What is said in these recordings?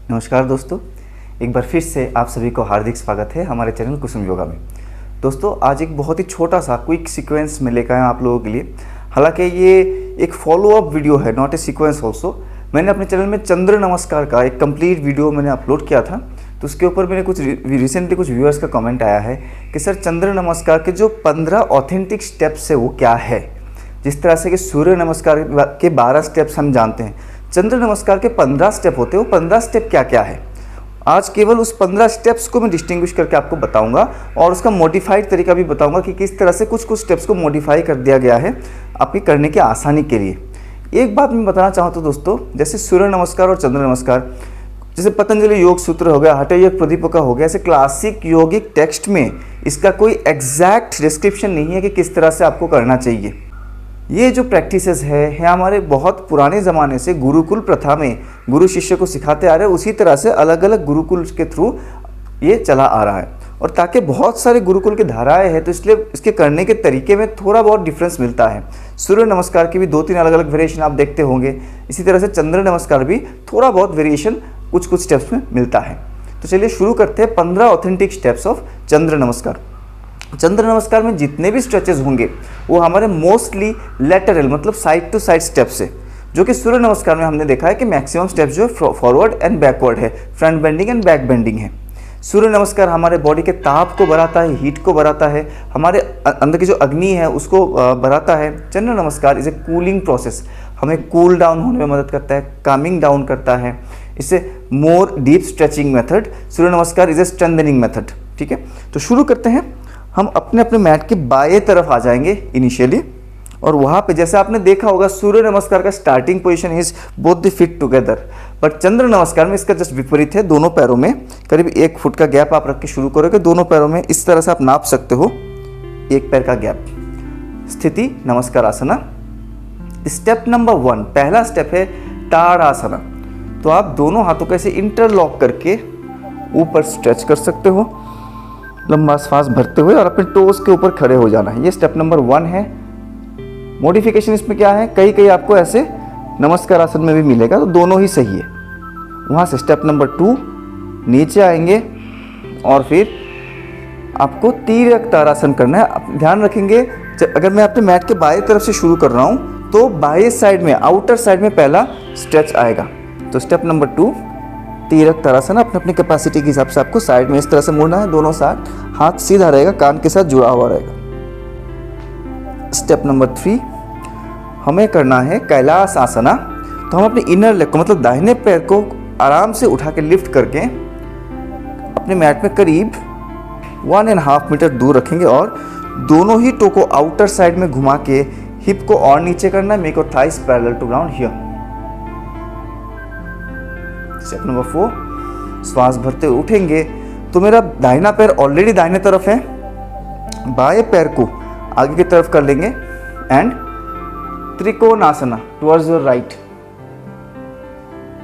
नमस्कार दोस्तों, एक बार फिर से आप सभी को हार्दिक स्वागत है हमारे चैनल कुसुम योगा में। दोस्तों, आज एक बहुत ही छोटा सा क्विक सीक्वेंस में लेकर आया आप लोगों के लिए। हालांकि ये एक फॉलो अप वीडियो है, नॉट ए सीक्वेंस ऑल्सो। मैंने अपने चैनल में चंद्र नमस्कार का एक कंप्लीट वीडियो मैंने अपलोड किया था, तो उसके ऊपर मैंने रिसेंटली कुछ व्यूअर्स का कमेंट आया है कि सर चंद्र नमस्कार के जो 15 ऑथेंटिक स्टेप्स है वो क्या है। जिस तरह से कि सूर्य नमस्कार के 12 स्टेप्स हम जानते हैं, चंद्र नमस्कार के 15 स्टेप होते हैं। वो 15 स्टेप क्या क्या है, आज केवल उस 15 स्टेप्स को मैं डिस्टिंग्विश करके आपको बताऊंगा और उसका मॉडिफाइड तरीका भी बताऊंगा कि किस तरह से कुछ स्टेप्स को मॉडिफाई कर दिया गया है आपकी करने की आसानी के लिए। एक बात मैं बताना चाहूँ तो दोस्तों, जैसे सूर्य नमस्कार और चंद्र नमस्कार, जैसे पतंजलि योग सूत्र हो गया, हठ योग प्रदीपक हो गया, ऐसे क्लासिक योगिक टेक्स्ट में इसका कोई एग्जैक्ट डिस्क्रिप्शन नहीं है कि किस तरह से आपको करना चाहिए। ये जो प्रैक्टिसेस है हमारे बहुत पुराने ज़माने से गुरुकुल प्रथा में गुरु शिष्य को सिखाते आ रहे हैं। उसी तरह से अलग अलग गुरुकुल के थ्रू ये चला आ रहा है, और ताकि बहुत सारे गुरुकुल की धाराएं हैं तो इसलिए इसके करने के तरीके में थोड़ा बहुत डिफरेंस मिलता है। सूर्य नमस्कार की भी 2-3 अलग अलग वेरिएशन आप देखते होंगे, इसी तरह से चंद्र नमस्कार भी थोड़ा बहुत वेरिएशन कुछ स्टेप्स में मिलता है। तो चलिए शुरू करते हैं 15 ऑथेंटिक स्टेप्स ऑफ चंद्र नमस्कार। चंद्र नमस्कार में जितने भी स्ट्रेचेस होंगे वो हमारे मोस्टली लेटरल मतलब साइड टू साइड स्टेप्स है, जो कि सूर्य नमस्कार में हमने देखा है कि मैक्सिमम स्टेप्स जो फॉरवर्ड एंड बैकवर्ड है, front bending and back bending है। सूर्य नमस्कार हमारे बॉडी के ताप को बढ़ाता है, हीट को बढ़ाता है, हमारे अंदर की जो अग्नि है उसको बढ़ाता है। चंद्र नमस्कार इज ए कूलिंग प्रोसेस, हमें कूल डाउन होने में मदद करता है, कामिंग डाउन करता है। इससे मोर डीप स्ट्रेचिंग मेथड, सूर्य नमस्कार इज ए स्ट्रेंथनिंग मेथड। ठीक है, तो शुरू करते हैं। हम अपने अपने मैट के बाएं तरफ आ जाएंगे इनिशियली, और वहाँ पे जैसे आपने देखा होगा सूर्य नमस्कार का starting position is both the feet together, but Chandra Namaskar में इसका जस्ट विपरीत है। दोनों पैरों में करीब 1 फुट का गैप आप रख के शुरू करोगे। दोनों पैरों में इस तरह से आप नाप सकते हो 1 पैर का गैप। स्थिति नमस्कार आसना। स्टेप नंबर 1, पहला स्टेप है ताड़ासना। तो आप दोनों हाथों को ऐसे इंटरलॉक करके ऊपर स्ट्रेच कर सकते हो, लंबा सांस भरते हुए, और अपने टोस के ऊपर खड़े हो जाना है। ये स्टेप नंबर 1 है। मॉडिफिकेशन इसमें क्या है, कई आपको ऐसे नमस्कार आसन में भी मिलेगा, तो दोनों ही सही है। वहाँ से स्टेप नंबर 2 नीचे आएंगे और फिर आपको तिर्यक ताड़ासन करना है। आप ध्यान रखेंगे, अगर मैं अपने मैट के बाएं तरफ से शुरू कर रहा हूँ तो बाएं साइड में, आउटर साइड में पहला स्ट्रेच आएगा। तो स्टेप नंबर 2 तिर्यक ताड़ासन। अपने अपनी कैपेसिटी के हिसाब से आपको साइड में इस तरह से मुड़ना है, दोनों साथ हाथ सीधा रहेगा, कान के साथ जुड़ा हुआ रहेगा। स्टेप नंबर 3 हमें करना है कैलाश आसना। तो हम अपने इनर लेग को मतलब दाहिने पैर को आराम से उठा के लिफ्ट करके अपने मैट में करीब 1.5 मीटर दूर रखेंगे, और दोनों ही टो को आउटर साइड में घुमा के हिप को और नीचे करना है। Make your thighs parallel to ground here. Step number 4 श्वास भरते हुए उठेंगे। तो मेरा दाहिना पैर ऑलरेडी दाहिने तरफ है, बाएं पैर को आगे की तरफ कर लेंगे एंड त्रिकोणासना टुवर्ड्स योर राइट।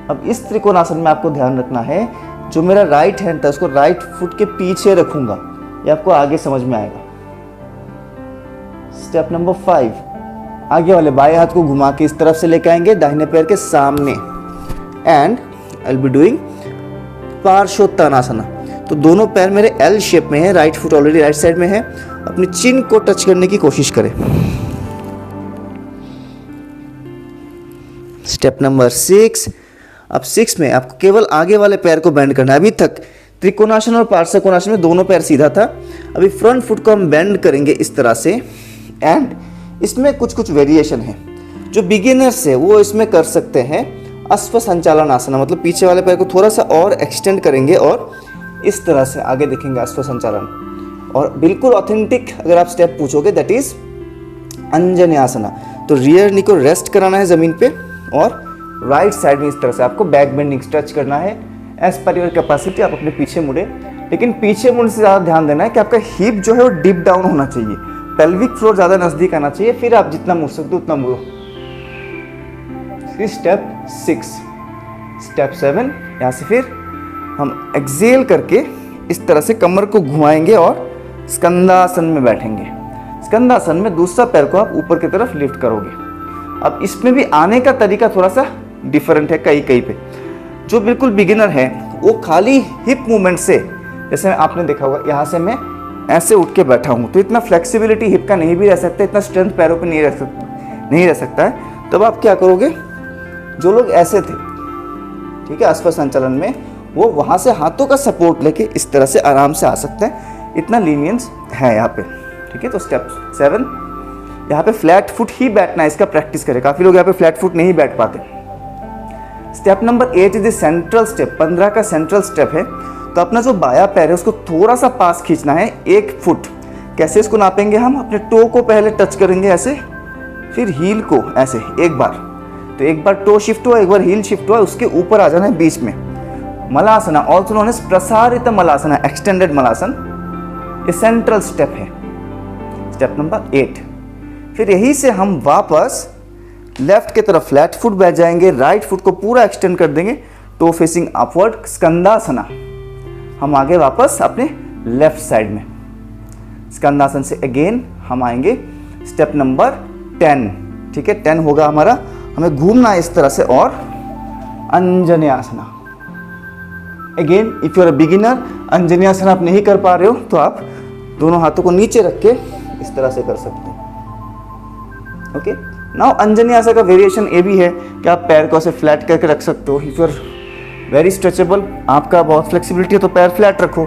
अब इस त्रिकोणासन में आपको ध्यान रखना है, जो मेरा राइट हैंड था उसको राइट फुट के पीछे रखूंगा, ये आपको आगे समझ में आएगा। स्टेप नंबर 5 आगे वाले बाएं हाथ को घुमा के इस तरफ से लेके आएंगे दाहिने पैर के सामने, and I will be doing Parshvottanasana. तो दोनों पैर मेरे एल शेप में है, right foot already right side में है। अपनी चिन को टच करने की कोशिश करें। Step number 6। अब 6 में आपको केवल आगे वाले पैर को बेंड करना है। अभी तक त्रिकोणासन और पार्श्वकोणासन में दोनों पैर सीधा था, अभी फ्रंट फुट को हम बेंड करेंगे इस तरह से, एंड इसमें कुछ वेरिएशन है। जो बिगिनर्स है वो इसमें कर सकते हैं अश्व संचालन आसना, मतलब पीछे वाले पैर को थोड़ा सा और एक्सटेंड करेंगे और इस तरह से आगे देखेंगे अश्व संचालन। और बिल्कुल ऑथेंटिक अगर आप स्टेप पूछोगे दैट इज अंजनी आसना। तो रियर नी को रेस्ट कराना है जमीन पे, और राइट साइड में इस तरह से आपको बैक बेंडिंग स्ट्रेच करना है। एज पर योर कैपेसिटी आप अपने पीछे मुड़े, लेकिन पीछे मुड़ने से ज़्यादा ध्यान देना है कि आपका हिप जो है वो डीप डाउन होना चाहिए, पेल्विक फ्लोर ज़्यादा नज़दीक आना चाहिए। फिर आप जितना मुड़ सकते हो उतना मुड़ो। स्टेप 6। स्टेप 7 यहाँ से फिर हम एक्सेल करके इस तरह से कमर को घुमाएंगे और स्कंदासन में बैठेंगे। स्कंदासन में दूसरा पैर को आप ऊपर की तरफ लिफ्ट करोगे। अब इसमें भी आने का तरीका थोड़ा सा डिफरेंट है कहीं पे। जो बिल्कुल बिगिनर है वो खाली हिप मूवमेंट से, जैसे आपने देखा होगा यहाँ से मैं ऐसे उठ के बैठा हूँ, तो इतना फ्लेक्सिबिलिटी हिप का नहीं भी रह सकता, इतना स्ट्रेंथ पैरों पे नहीं रह सकता है। तब आप क्या करोगे, जो लोग ऐसे थे, ठीक है, अस्वस्थ संचालन में, वो वहाँ से हाथों का सपोर्ट लेके इस तरह से आराम से आ सकते हैं, इतना लीनियंस है यहाँ पे, ठीक है। तो स्टेप 7, यहाँ पे फ्लैट फुट ही बैठना है, इसका प्रैक्टिस करें। काफ़ी लोग यहाँ पे फ्लैट फुट नहीं बैठ पाते। Step number 8 is the central step, 15 का सेंट्रल स्टेप है। तो अपना जो बाया पैर है उसको थोड़ा सा पास खींचना है 1 फुट। कैसे इसको नापेंगे हम, अपने टो को पहले टच करेंगे ऐसे, फिर हील को ऐसे एक बार, तो एक बार टो शिफ्ट हुआ, एक बार हील शिफ्ट हुआ, उसके ऊपर आ जाना है बीच में। मलासना, ऑल्सो नोन एज प्रसारित मलासना, एक्सटेंडेड मलासन, ये सेंट्रल स्टेप है, स्टेप नंबर 8। फिर यहीं से हम वापस लेफ्ट की तरफ फ्लैट फुट बैठ जाएंगे, राइट फुट को पूरा एक्सटेंड कर देंगे, टो फेसिंग अपवर्ड, स्कंदासना। हम आगे वापस अपने लेफ्ट साइड में, स्कंदासन से अगेन हम आएंगे स्टेप नंबर 10, ठीक है। 10 होगा हमारा, हमें घूमना है इस तरह से, और Anjaneyasana. Again if you are a beginner, Anjaneyasana आप नहीं कर पा रहे हो तो आप दोनों हाथों को नीचे रख के इस तरह से कर सकते हो, ओके। नाउ अंजनेयासना का वेरिएशन ये भी है कि आप पैर को ऐसे फ्लैट करके रख सकते हो। If you are very stretchable, आपका बहुत फ्लेक्सिबिलिटी है, तो पैर फ्लैट रखो,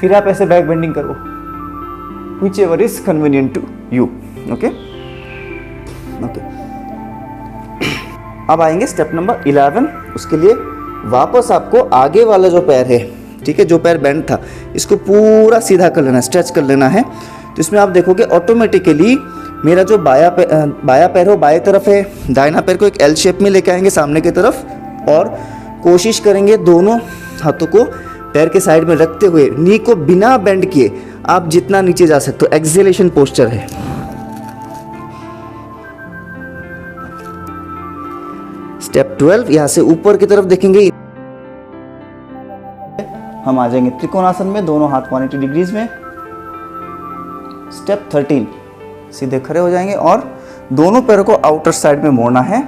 फिर आप ऐसे बैक बेंडिंग करो, whichever is convenient to you, okay okay. अब आएंगे स्टेप नंबर 11। उसके लिए वापस आपको आगे वाला जो पैर है, ठीक है, जो पैर बेंड था, इसको पूरा सीधा कर लेना, स्ट्रेच कर लेना है। तो इसमें आप देखोगे ऑटोमेटिकली मेरा जो बाया पैर हो बाएं तरफ है, दाहिना पैर को एक एल शेप में लेके आएंगे सामने की तरफ, और कोशिश करेंगे दोनों हाथों को पैर के साइड में रखते हुए, नी को बिना बेंड किए आप जितना नीचे जा सकते हो, एक्सेलेशन पोस्चर है। स्टेप 12, यहां से ऊपर की तरफ देखेंगे, हम आ जाएंगे त्रिकोणासन में, दोनों हाथ 180 डिग्रीज में। स्टेप 13, सीधे खड़े हो जाएंगे और दोनों पैरों को आउटर साइड में मोड़ना है,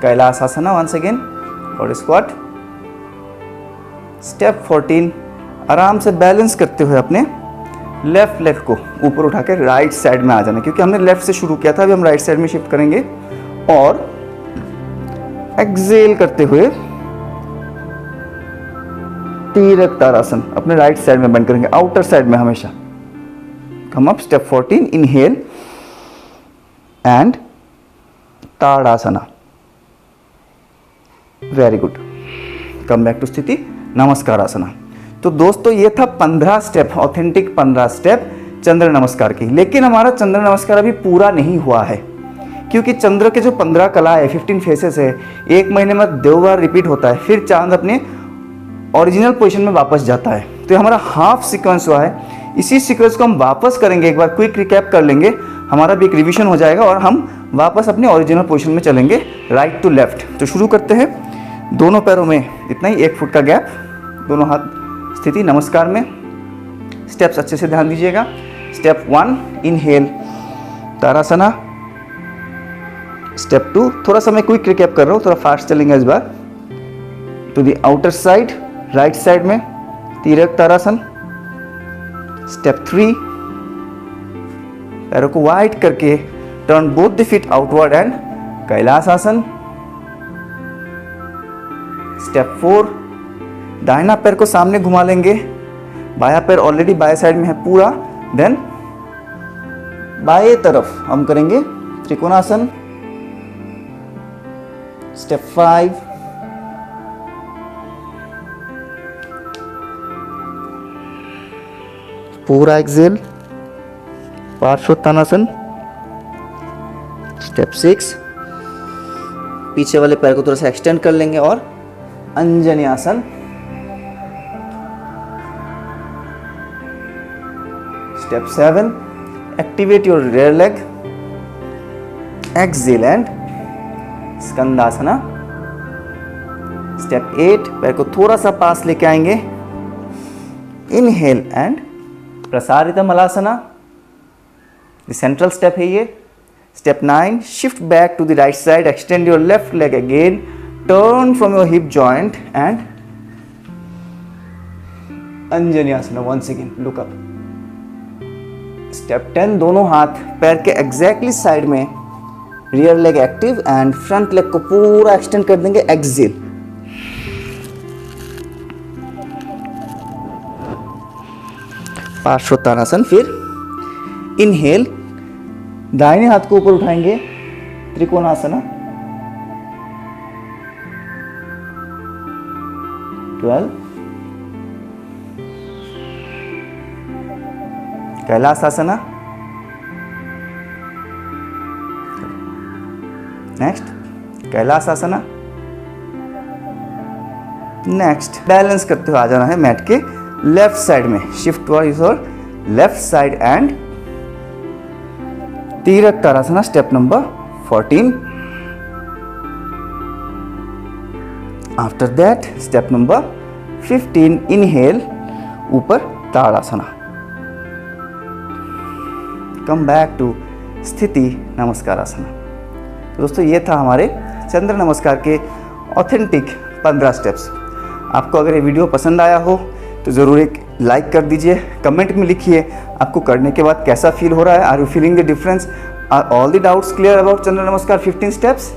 Kailasasana once again, god squat. Step 14, आराम से बैलेंस करते हुए अपने लेफ्ट लेग को ऊपर उठा के राइट साइड में आ जाना, क्योंकि हमने लेफ्ट से शुरू किया था, अभी हम राइट साइड में शिफ्ट करेंगे। और एक्सेल करते हुए तीरक तारासन अपने राइट साइड में बंद करेंगे, आउटर साइड में हमेशा। Come up, step 14, inhale and Tadasana, very good. Come back to sthiti, Namaskar आसना। तो दोस्तों ये था 15 स्टेप, ऑथेंटिक 15 स्टेप चंद्र नमस्कार की। लेकिन हमारा चंद्र नमस्कार अभी पूरा नहीं हुआ है, क्योंकि चंद्र के जो 15 कला है, 15 फेसेस है, 1 महीने में 2 बार रिपीट होता है, फिर चांद अपने ओरिजिनल पोजीशन में वापस जाता है। तो हमारा हाफ सीक्वेंस हुआ है, इसी सीक्वेंस को हम वापस करेंगे, एक बार क्विक रिकैप कर लेंगे, हमारा भी एक रिवीजन हो जाएगा और हम वापस अपने ओरिजिनल पोजीशन में चलेंगे, राइट टू लेफ्ट। तो शुरू करते हैं, दोनों पैरों में इतना ही 1 फुट का गैप, दोनों हाथ स्थिति नमस्कार में। स्टेप्स अच्छे से ध्यान दीजिएगा। Step 1, inhale तारासना। स्टेप 2, थोड़ा सा मैं क्विक रिकैप कर रहा हूँ, थोड़ा फास्ट चलेंगे इस बार। To the outer side, right side में तीरक तारासन। स्टेप 3, पैरों को वाइड करके turn both the feet outward and Kailasasana. Step 4, दाहिना पैर को सामने घुमा लेंगे, बाया पैर ऑलरेडी बाएं साइड में है पूरा, देन बाएं तरफ हम करेंगे त्रिकोणासन। स्टेप 5, पूरा एक्सेल, पार्श्वोत्थानासन। स्टेप 6, पीछे वाले पैर को थोड़ा सा एक्सटेंड कर लेंगे और Anjaneyasana. Step 7, activate your rear leg, exhale and Skandasana. Step 8, पैर को थोड़ा सा पास लेके आएंगे, इनहेल एंड प्रसारित मलासना, सेंट्रल स्टेप है ये। Step 9, shift back to the right side, extend your left leg again, turn from your hip joint and अंजनी आसना. once again look up. Step 10, दोनों हाथ पैर के एग्जैक्टली साइड में, rear leg active and front leg को पूरा extend कर देंगे. एक्सेल. पार्श्वोत्तानासन. फिर इनहेल, दाहिने हाथ को ऊपर उठाएंगे, त्रिकोणासना. 12. कैलासासना. नेक्स्ट कैलासासना. नेक्स्ट बैलेंस करते हुए आ जाना है मैट के लेफ्ट साइड में. Shift towards your left side and Tiryakatadasana. Step number 14. After that step number 15. Inhale, ऊपर ताड़ासना. कम बैक टू स्थिति नमस्कारासना. तो दोस्तों ये था हमारे चंद्र नमस्कार के ऑथेंटिक 15 स्टेप्स. आपको अगर ये वीडियो पसंद आया हो तो ज़रूर एक लाइक कर दीजिए. कमेंट में लिखिए आपको करने के बाद कैसा फील हो रहा है. Are you feeling the difference? Are all the doubts clear about Chandra Namaskar 15 steps?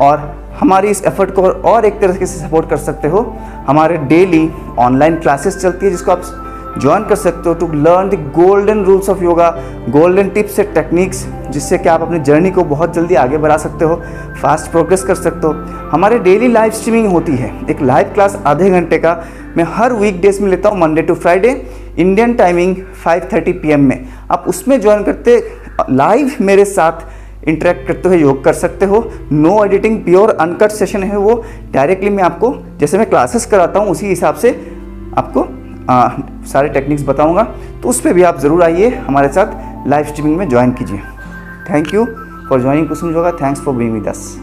और हमारी इस एफर्ट को और एक तरीके से सपोर्ट कर सकते हो. हमारे डेली ऑनलाइन क्लासेस चलती है जिसको आप ज्वाइन कर सकते हो to learn the golden rules of yoga, golden tips and techniques, जिससे कि आप अपनी जर्नी को बहुत जल्दी आगे बढ़ा सकते हो, फास्ट प्रोग्रेस कर सकते हो. हमारे डेली लाइव स्ट्रीमिंग होती है. एक लाइव क्लास आधे घंटे का मैं हर वीकडेज में लेता हूँ, Monday to Friday, Indian timing 5:30 PM में. आप उसमें ज्वाइन करते लाइव मेरे साथ इंटरेक्ट करते हुए योग कर सकते हो. No editing, pure uncut session है वो. डायरेक्टली मैं आपको जैसे मैं क्लासेस कराता हूँ उसी हिसाब से आपको सारे टेक्निक्स बताऊंगा. तो उस पर भी आप ज़रूर आइए, हमारे साथ लाइव स्ट्रीमिंग में ज्वाइन कीजिए. Thank you for joining Kusum yoga. Thanks for being with us.